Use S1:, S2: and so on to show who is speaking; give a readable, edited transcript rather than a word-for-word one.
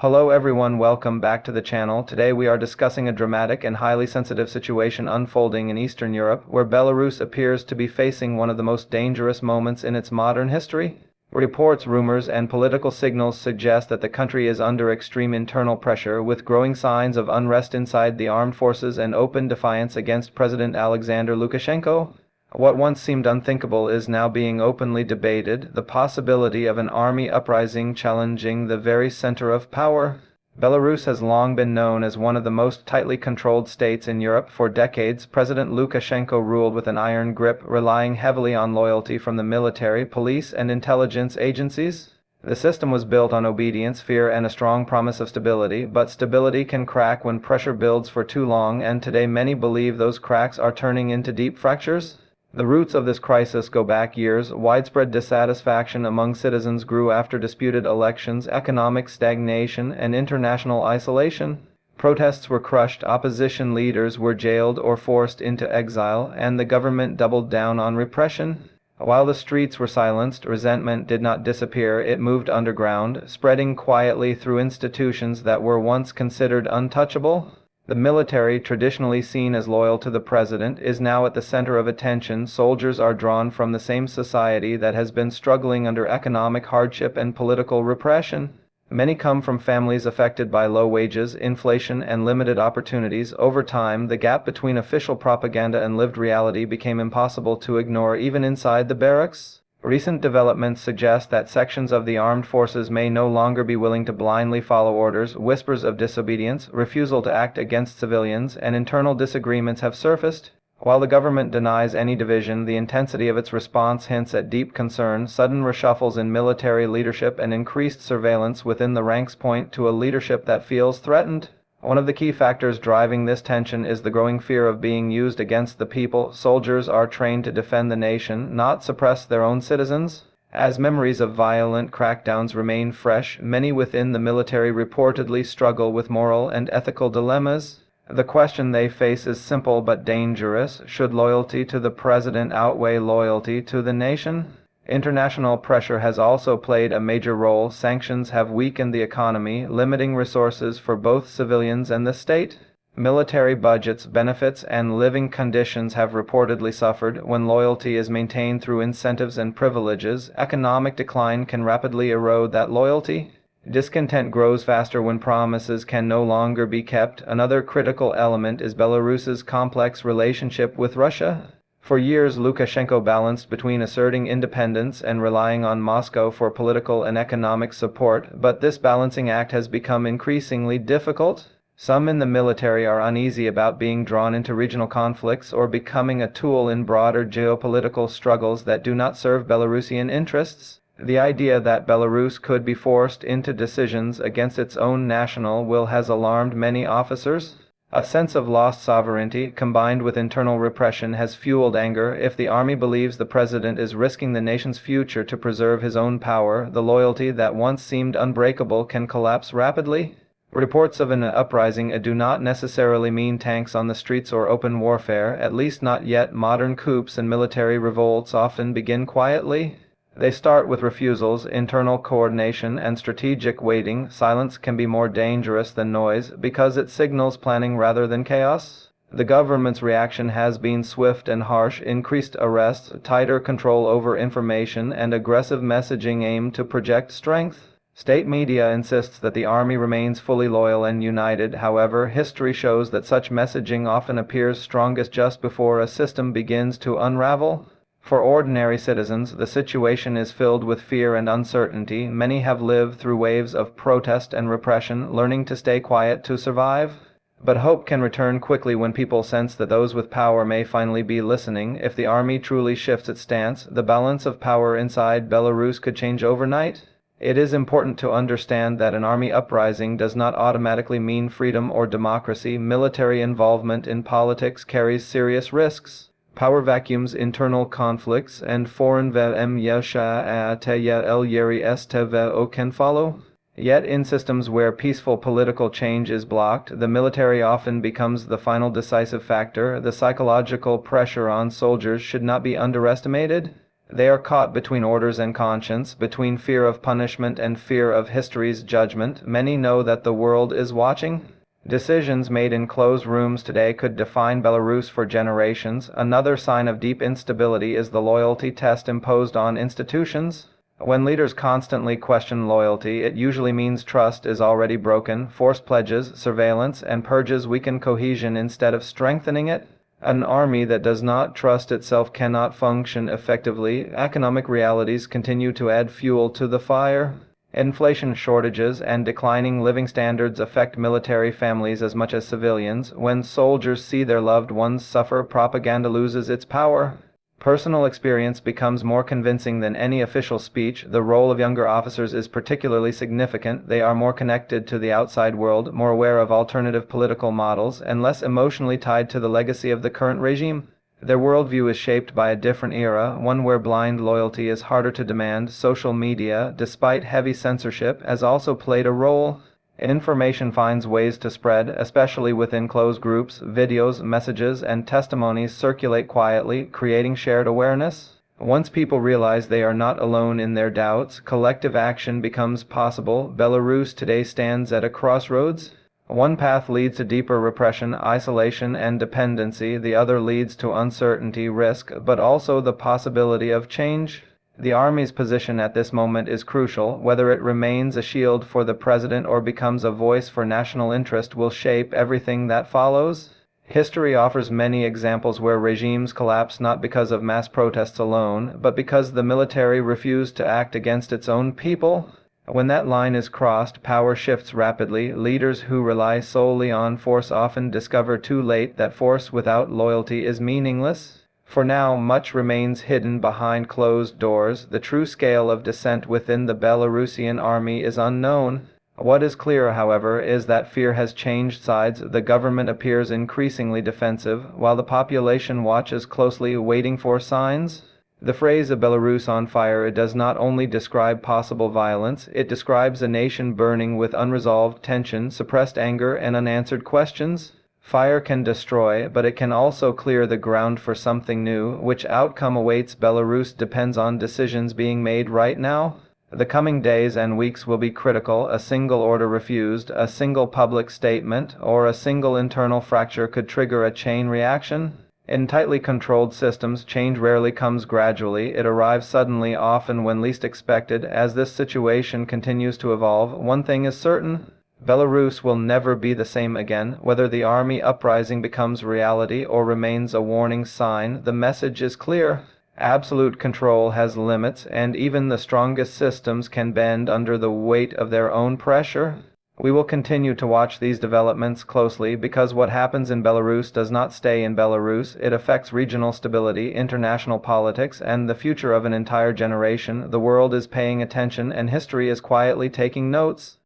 S1: Hello everyone, welcome back to the channel. Today we are discussing a dramatic and highly sensitive situation unfolding in Eastern Europe, where Belarus appears to be facing one of the most dangerous moments in its modern history. Reports, rumors, and political signals suggest that the country is under extreme internal pressure, with growing signs of unrest inside the armed forces and open defiance against President Alexander Lukashenko. What once seemed unthinkable is now being openly debated, the possibility of an army uprising challenging the very center of power. Belarus has long been known as one of the most tightly controlled states in Europe. For decades, President Lukashenko ruled with an iron grip, relying heavily on loyalty from the military, police, and intelligence agencies. The system was built on obedience, fear, and a strong promise of stability, but stability can crack when pressure builds for too long, and today many believe those cracks are turning into deep fractures. The roots of this crisis go back years. Widespread dissatisfaction among citizens grew after disputed elections, economic stagnation, and international isolation. Protests were crushed, opposition leaders were jailed or forced into exile, and the government doubled down on repression. While the streets were silenced, resentment did not disappear. It moved underground, spreading quietly through institutions that were once considered untouchable. The military, traditionally seen as loyal to the president, is now at the center of attention. Soldiers are drawn from the same society that has been struggling under economic hardship and political repression. Many come from families affected by low wages, inflation, and limited opportunities. Over time, the gap between official propaganda and lived reality became impossible to ignore, even inside the barracks. Recent developments suggest that sections of the armed forces may no longer be willing to blindly follow orders. Whispers of disobedience, refusal to act against civilians, and internal disagreements have surfaced. While the government denies any division, the intensity of its response hints at deep concern. Sudden reshuffles in military leadership and increased surveillance within the ranks point to a leadership that feels threatened. One of the key factors driving this tension is the growing fear of being used against the people. Soldiers are trained to defend the nation, not suppress their own citizens. As memories of violent crackdowns remain fresh, many within the military reportedly struggle with moral and ethical dilemmas. The question they face is simple but dangerous. Should loyalty to the president outweigh loyalty to the nation? International pressure has also played a major role. Sanctions have weakened the economy, limiting resources for both civilians and the state. Military budgets, benefits, and living conditions have reportedly suffered. When loyalty is maintained through incentives and privileges, economic decline can rapidly erode that loyalty. Discontent grows faster when promises can no longer be kept. Another critical element is Belarus's complex relationship with Russia. For years, Lukashenko balanced between asserting independence and relying on Moscow for political and economic support, but this balancing act has become increasingly difficult. Some in the military are uneasy about being drawn into regional conflicts or becoming a tool in broader geopolitical struggles that do not serve Belarusian interests. The idea that Belarus could be forced into decisions against its own national will has alarmed many officers. A sense of lost sovereignty, combined with internal repression, has fueled anger. If the army believes the president is risking the nation's future to preserve his own power, the loyalty that once seemed unbreakable can collapse rapidly. Reports of an uprising do not necessarily mean tanks on the streets or open warfare, at least not yet. Modern coups and military revolts often begin quietly. They start with refusals, internal coordination, and strategic waiting. Silence can be more dangerous than noise because it signals planning rather than chaos. The government's reaction has been swift and harsh. Increased arrests, tighter control over information, and aggressive messaging aimed to project strength. State media insists that the army remains fully loyal and united. However, history shows that such messaging often appears strongest just before a system begins to unravel. For ordinary citizens, the situation is filled with fear and uncertainty. Many have lived through waves of protest and repression, learning to stay quiet to survive. But hope can return quickly when people sense that those with power may finally be listening. If the army truly shifts its stance, the balance of power inside Belarus could change overnight. It is important to understand that an army uprising does not automatically mean freedom or democracy. Military involvement in politics carries serious risks. Power vacuums, internal conflicts, and foreign can follow. Yet in systems where peaceful political change is blocked, the military often becomes the final decisive factor. The psychological pressure on soldiers should not be underestimated. They are caught between orders and conscience, between fear of punishment and fear of history's judgment. Many know that the world is watching. Decisions made in closed rooms today could define Belarus for generations. Another sign of deep instability is the loyalty test imposed on institutions. When leaders constantly question loyalty, it usually means trust is already broken. Forced pledges, surveillance, and purges weaken cohesion instead of strengthening it. An army that does not trust itself cannot function effectively. Economic realities continue to add fuel to the fire. Inflation, shortages, and declining living standards affect military families as much as civilians. When soldiers see their loved ones suffer, propaganda loses its power. Personal experience becomes more convincing than any official speech. The role of younger officers is particularly significant. They are more connected to the outside world, more aware of alternative political models, and less emotionally tied to the legacy of the current regime. Their worldview is shaped by a different era, one where blind loyalty is harder to demand. Social media, despite heavy censorship, has also played a role. Information finds ways to spread, especially within closed groups. Videos, messages, and testimonies circulate quietly, creating shared awareness. Once people realize they are not alone in their doubts, collective action becomes possible. Belarus today stands at a crossroads. One path leads to deeper repression, isolation, and dependency. The other leads to uncertainty, risk, but also the possibility of change. The army's position at this moment is crucial. Whether it remains a shield for the president or becomes a voice for national interest will shape everything that follows. History offers many examples where regimes collapse not because of mass protests alone, but because the military refused to act against its own people. When that line is crossed, power shifts rapidly. Leaders who rely solely on force often discover too late that force without loyalty is meaningless. For now, much remains hidden behind closed doors. The true scale of dissent within the Belarusian army is unknown. What is clear, however, is that fear has changed sides. The government appears increasingly defensive, while the population watches closely, waiting for signs. The phrase "a Belarus on fire" does not only describe possible violence, it describes a nation burning with unresolved tension, suppressed anger, and unanswered questions. Fire can destroy, but it can also clear the ground for something new. Which outcome awaits Belarus depends on decisions being made right now. The coming days and weeks will be critical. A single order refused, a single public statement, or a single internal fracture could trigger a chain reaction. In tightly controlled systems, change rarely comes gradually. It arrives suddenly, often when least expected. As this situation continues to evolve, one thing is certain: Belarus will never be the same again. Whether the army uprising becomes reality or remains a warning sign, the message is clear. Absolute control has limits, and even the strongest systems can bend under the weight of their own pressure. We will continue to watch these developments closely, because what happens in Belarus does not stay in Belarus. It affects regional stability, international politics, and the future of an entire generation. The world is paying attention, and history is quietly taking notes.